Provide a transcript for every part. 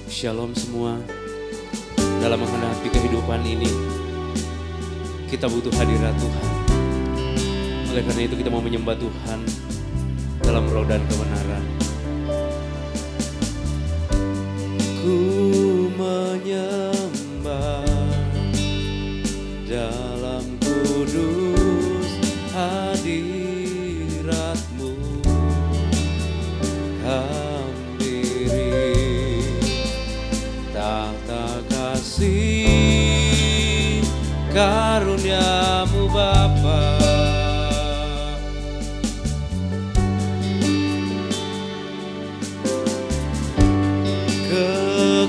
Shalom semua. Dalam menghadapi kehidupan ini, kita butuh hadirat Tuhan. Oleh karena itu kita mau menyembah Tuhan dalam roh dan kebenaran. Ku menyembah dalam kudus hadirat-Mu, hampiri tahta kasih karunia-Mu Bapa.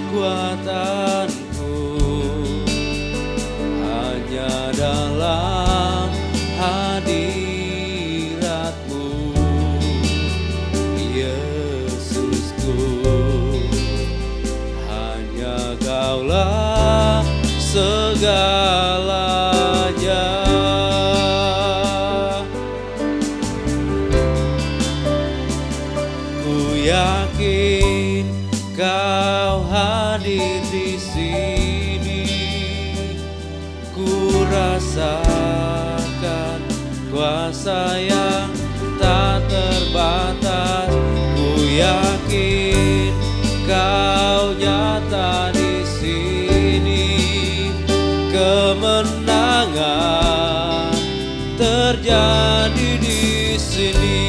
Kekuatanku hanya dalam hadirat-Mu, Yesusku. Hanya Kaulah segalanya. Ku yakin Kau hadir di sini, ku rasakan kuasa yang tak terbatas. Ku yakin Kau nyata di sini, kemenangan terjadi di sini.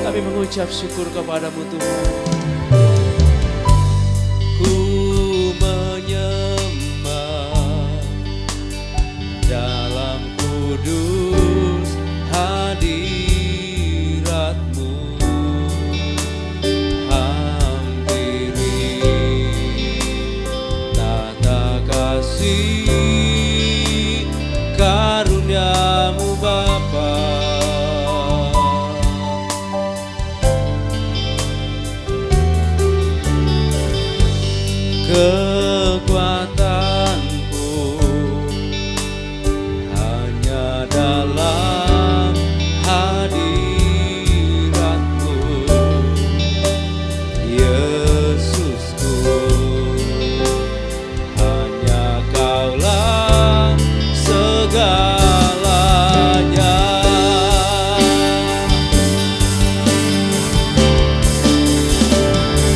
Kami mengucap syukur kepada-Mu Tuhan. Ku menyembah dalam kudus hadirat-Mu, hampiri tahta kasih karunia-Mu Bapa. Kekuatanku hanya dalam hadirat-Mu, Yesusku. Hanya Kaulah segalanya.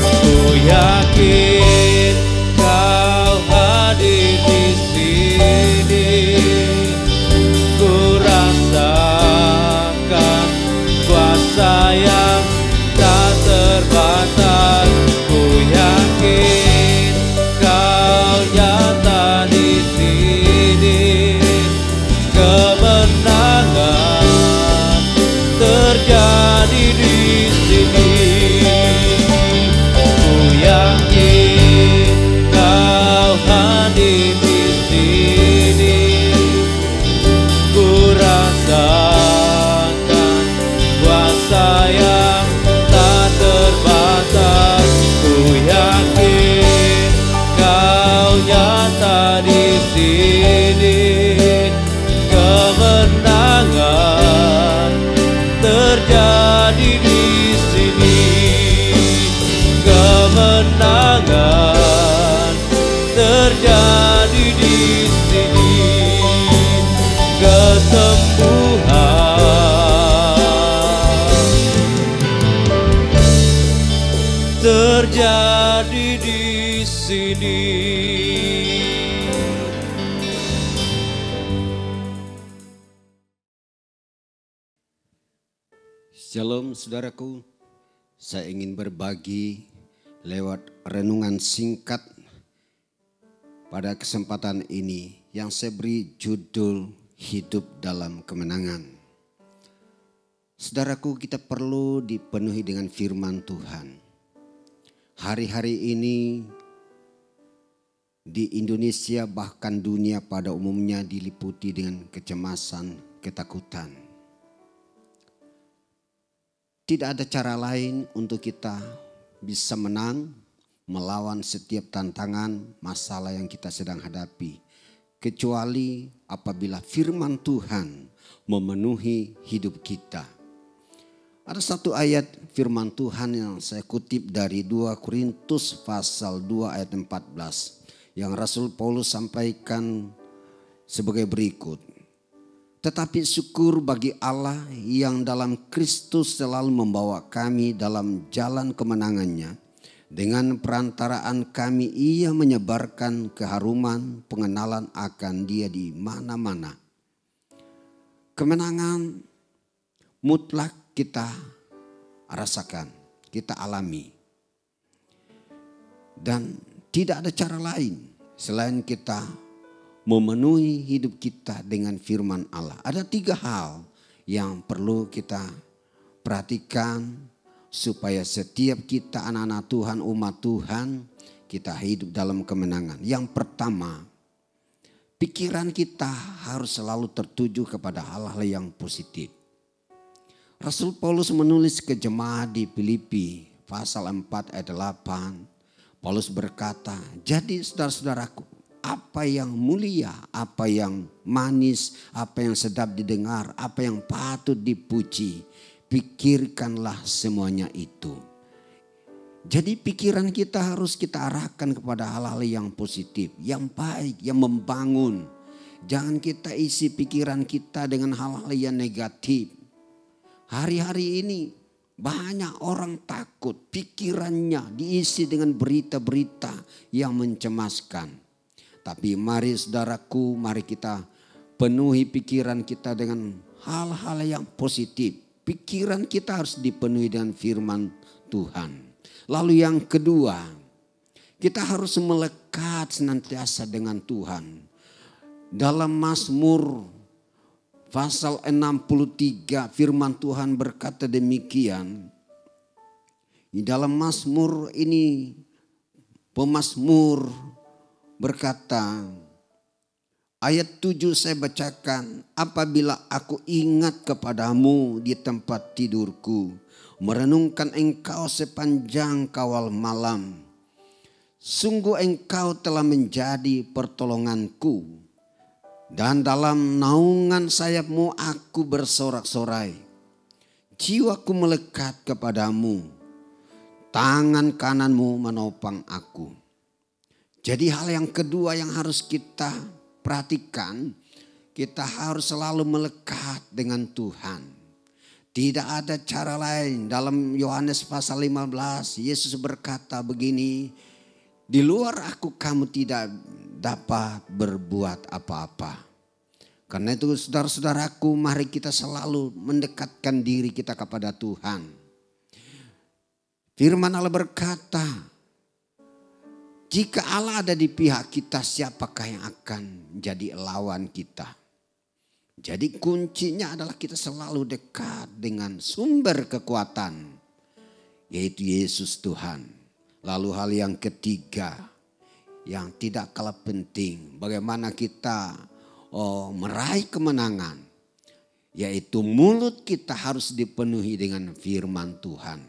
Ku yakin yang tak terbatas. Ku yakin Kau nyata di sini, kemenangan terjadi di sini. Ku yakin Kau hadir di sini, ku rasakan kuasa yang tak terbatas. Ku yakin Kau nyata di sini, kemenangan terjadi di sini, kemenangan terjadi di sini, kesembuhan terjadi di sini. Shalom saudaraku, saya ingin berbagi lewat renungan singkat pada kesempatan ini yang saya beri judul Hidup dalam Kemenangan. Saudaraku, kita perlu dipenuhi dengan firman Tuhan. Hari-hari ini di Indonesia bahkan dunia pada umumnya diliputi dengan kecemasan, ketakutan. Tidak ada cara lain untuk kita bisa menang melawan setiap tantangan, masalah yang kita sedang hadapi, kecuali apabila firman Tuhan memenuhi hidup kita. Ada satu ayat firman Tuhan yang saya kutip dari 2 Korintus pasal 2 ayat 14. Yang Rasul Paulus sampaikan sebagai berikut. Tetapi syukur bagi Allah yang dalam Kristus selalu membawa kami dalam jalan kemenangannya. Dengan perantaraan kami ia menyebarkan keharuman pengenalan akan dia di mana-mana. Kemenangan mutlak kita rasakan, kita alami. Dan tidak ada cara lain selain kita memenuhi hidup kita dengan firman Allah. Ada 3 hal yang perlu kita perhatikan supaya setiap kita anak-anak Tuhan, umat Tuhan, kita hidup dalam kemenangan. Yang pertama, pikiran kita harus selalu tertuju kepada hal-hal yang positif. Rasul Paulus menulis ke jemaat di Filipi pasal 4 ayat 8. Paulus berkata, jadi saudara-saudaraku, apa yang mulia, apa yang manis, apa yang sedap didengar, apa yang patut dipuji, pikirkanlah semuanya itu. Jadi pikiran kita harus kita arahkan kepada hal-hal yang positif, yang baik, yang membangun. Jangan kita isi pikiran kita dengan hal-hal yang negatif. Hari-hari ini banyak orang takut, pikirannya diisi dengan berita-berita yang mencemaskan. Tapi mari saudaraku, mari kita penuhi pikiran kita dengan hal-hal yang positif. Pikiran kita harus dipenuhi dengan firman Tuhan. Lalu yang kedua, kita harus melekat senantiasa dengan Tuhan. Dalam Mazmur pasal 63 firman Tuhan berkata demikian. Di dalam Mazmur ini pemazmur berkata, ayat 7 saya bacakan, apabila aku ingat kepadamu di tempat tidurku, merenungkan engkau sepanjang kawal malam. Sungguh engkau telah menjadi pertolonganku. Dan dalam naungan sayapmu aku bersorak-sorai. Jiwaku melekat kepadamu. Tangan kananmu menopang aku. Jadi hal yang kedua yang harus kita perhatikan. Kita harus selalu melekat dengan Tuhan. Tidak ada cara lain. Dalam Yohanes pasal 15 Yesus berkata begini. Di luar aku kamu tidak dapat berbuat apa-apa. Karena itu saudara-saudaraku, mari kita selalu mendekatkan diri kita kepada Tuhan. Firman Allah berkata, jika Allah ada di pihak kita, siapakah yang akan jadi lawan kita? Jadi kuncinya adalah kita selalu dekat dengan sumber kekuatan, yaitu Yesus Tuhan. Lalu hal yang ketiga, yang tidak kalah penting, bagaimana kita meraih kemenangan, yaitu mulut kita harus dipenuhi dengan firman Tuhan.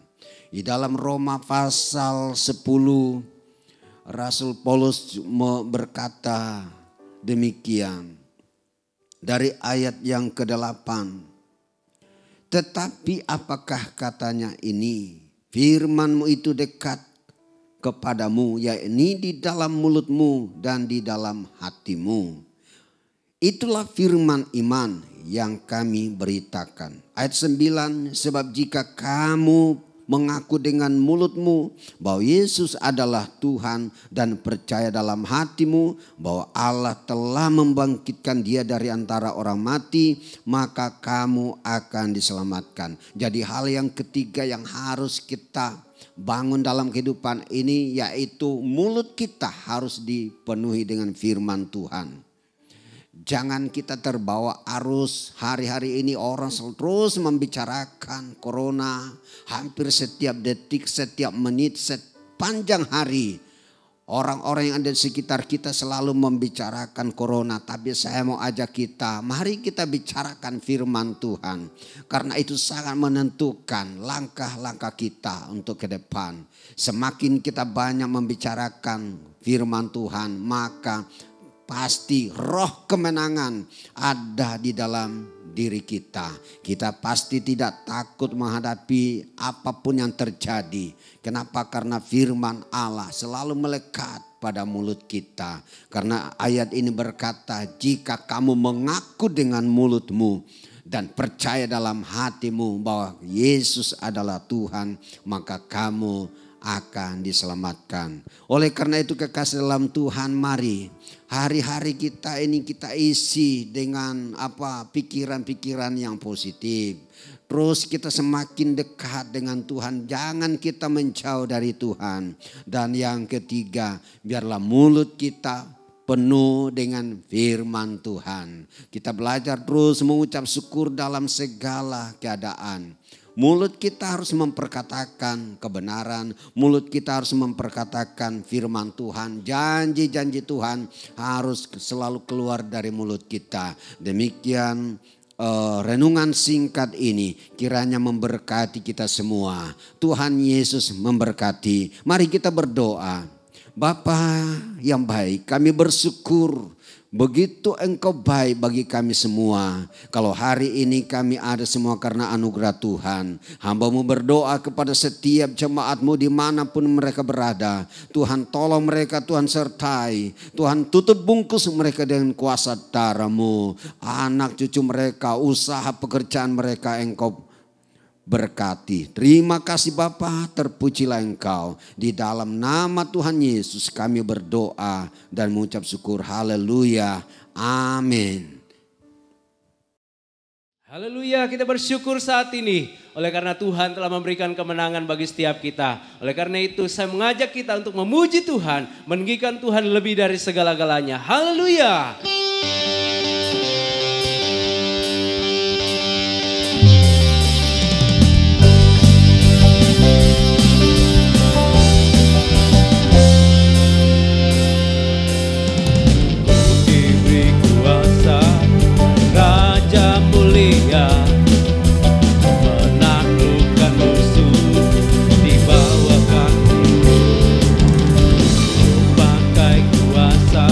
Di dalam Roma pasal 10 Rasul Paulus berkata demikian dari ayat yang ke-8. Tetapi apakah katanya ini? Firman-Mu itu dekat kepadamu, yakni di dalam mulutmu dan di dalam hatimu. Itulah firman iman yang kami beritakan. Ayat 9, sebab jika kamu mengaku dengan mulutmu bahwa Yesus adalah Tuhan dan percaya dalam hatimu bahwa Allah telah membangkitkan dia dari antara orang mati, maka kamu akan diselamatkan. Jadi hal yang ketiga yang harus kita bangun dalam kehidupan ini, yaitu mulut kita harus dipenuhi dengan firman Tuhan. Jangan kita terbawa arus. Hari-hari ini orang terus membicarakan corona. Hampir setiap detik, setiap menit, sepanjang hari. Orang-orang yang ada di sekitar kita selalu membicarakan corona. Tapi saya mau ajak kita, mari kita bicarakan firman Tuhan. Karena itu sangat menentukan langkah-langkah kita untuk ke depan. Semakin kita banyak membicarakan firman Tuhan, maka pasti roh kemenangan ada di dalam diri kita. Kita pasti tidak takut menghadapi apapun yang terjadi. Kenapa? Karena firman Allah selalu melekat pada mulut kita. Karena ayat ini berkata, jika kamu mengaku dengan mulutmu dan percaya dalam hatimu bahwa Yesus adalah Tuhan, maka kamu akan diselamatkan. Oleh karena itu kekasih dalam Tuhan, mari hari-hari kita ini kita isi dengan pikiran-pikiran yang positif. Terus kita semakin dekat dengan Tuhan, jangan kita menjauh dari Tuhan. Dan yang ketiga, biarlah mulut kita penuh dengan firman Tuhan. Kita belajar terus mengucap syukur dalam segala keadaan. Mulut kita harus memperkatakan kebenaran. Mulut kita harus memperkatakan firman Tuhan. Janji-janji Tuhan harus selalu keluar dari mulut kita. Demikian renungan singkat ini kiranya memberkati kita semua. Tuhan Yesus memberkati. Mari kita berdoa. Bapa yang baik, kami bersyukur begitu Engkau baik bagi kami semua. Kalau hari ini kami ada semua karena anugerah Tuhan. Hamba-Mu berdoa kepada setiap jemaat-Mu dimanapun mereka berada. Tuhan tolong mereka, Tuhan sertai. Tuhan tutup bungkus mereka dengan kuasa darah-Mu. Anak cucu mereka, usaha pekerjaan mereka Engkau berkati. Terima kasih Bapa, terpujilah Engkau. Di dalam nama Tuhan Yesus kami berdoa dan mengucap syukur. Haleluya. Amin. Haleluya, kita bersyukur saat ini. Oleh karena Tuhan telah memberikan kemenangan bagi setiap kita. Oleh karena itu saya mengajak kita untuk memuji Tuhan. Meninggikan Tuhan lebih dari segala-galanya. Haleluya. Menaklukkan musuh di bawah kaki, pakai kuasa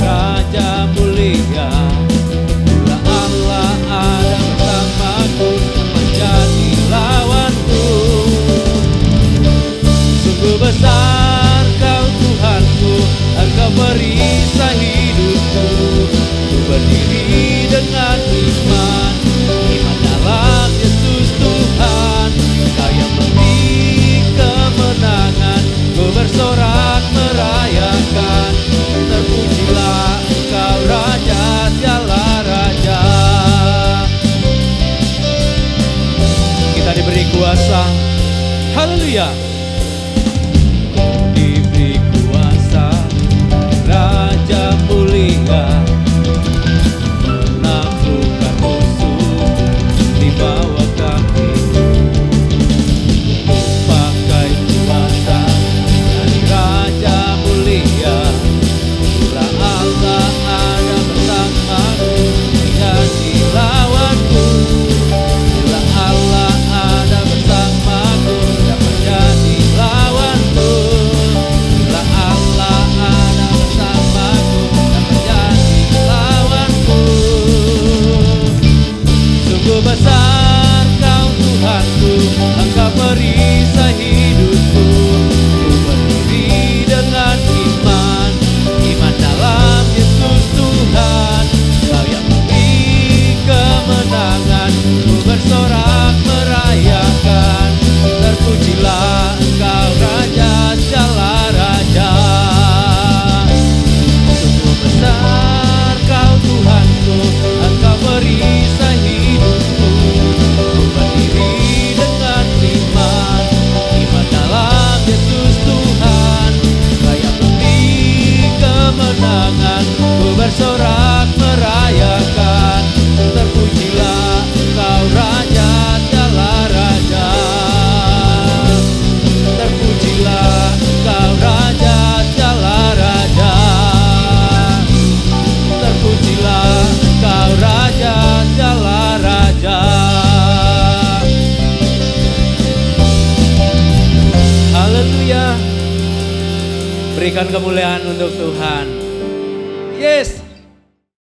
Raja mulia. Bila Allah ada bersamaku, menjadi lawanku. Sungguh besar Kau Tuhanku, Engkau perisai hidupku. Ku berdiri dengan iman dalam Yesus Tuhan. Kau yang memberi kemenangan, ku bersorak merayakan. Terpujilah Engkau Raja segala raja. Kita diberi kuasa, haleluya. Diberi kuasa Raja mulia, menaklukkan musuh di bawah kaki. Pakai kuasa dari Raja mulia. Bila Allah ada bersamaku, menjadi lawanku. Bila Allah ada bersamaku, dapat jadi lawanku. Bila Allah ada bersamaku, dapat jadi lawanku. Sungguh besar Kau Tuhanku, Engkau perisai hidupku. Ku berdiri dengan iman, iman dalam Yesus Tuhan. Kau yang memberi kemenangan, ku bersorak merayakan. Terpujilah Engkau Raja segala raja. Sungguh besar Kau Tuhanku, Engkau perisai hidupku. Ku berdiri dengan iman, iman dalam Yesus Tuhan. Kau yang memberi kemenangan, ku bersorak merayakan. Terpujilah Engkau Raja segala raja. Terpujilah Engkau Raja segala raja. Terpujilah Engkau Raja segala raja. Haleluya. Berikan kemuliaan untuk Tuhan.